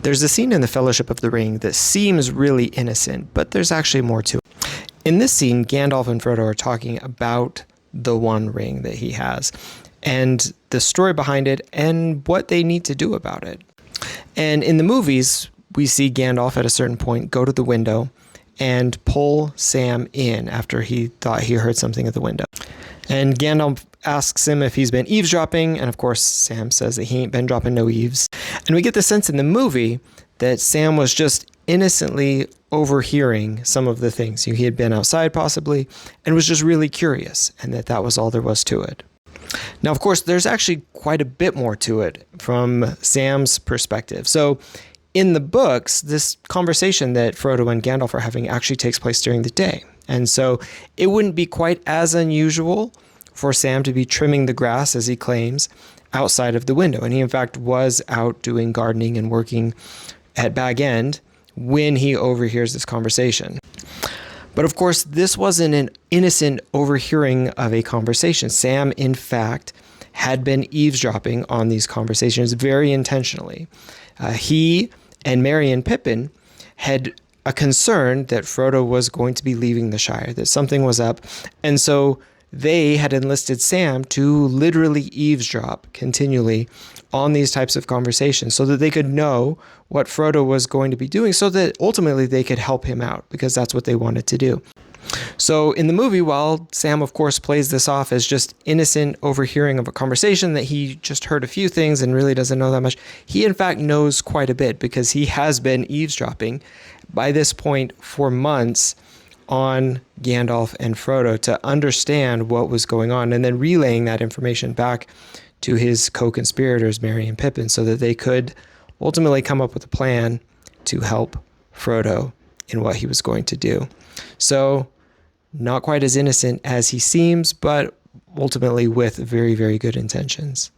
There's a scene in The Fellowship of the Ring that seems really innocent, but there's actually more to it. In this scene, Gandalf and Frodo are talking about the One Ring that he has, and the story behind it, and what they need to do about it. And in the movies, we see Gandalf at a certain point go to the window and pull Sam in after he thought he heard something at the window. And Gandalf asks him if he's been eavesdropping, and of course Sam says that he ain't been dropping no eaves. And we get the sense in the movie that Sam was just innocently overhearing some of the things. He had been outside possibly and was just really curious, and that was all there was to it. Now, of course, there's actually quite a bit more to it from Sam's perspective. So in the books, this conversation that Frodo and Gandalf are having actually takes place during the day. And so it wouldn't be quite as unusual for Sam to be trimming the grass, as he claims, outside of the window. And he, in fact, was out doing gardening and working at Bag End when he overhears this conversation. But of course, this wasn't an innocent overhearing of a conversation. Sam, in fact, had been eavesdropping on these conversations very intentionally. He and Merry and Pippin had a concern that Frodo was going to be leaving the Shire, that something was up. And so they had enlisted Sam to literally eavesdrop continually on these types of conversations so that they could know what Frodo was going to be doing, so that ultimately they could help him out, because that's what they wanted to do. So in the movie, while Sam, of course, plays this off as just innocent overhearing of a conversation that he just heard a few things and really doesn't know that much, he in fact knows quite a bit, because he has been eavesdropping by this point for months on Gandalf and Frodo to understand what was going on, and then relaying that information back to his co-conspirators, Merry and Pippin, so that they could ultimately come up with a plan to help Frodo in what he was going to do. So not quite as innocent as he seems, but ultimately with very, very good intentions.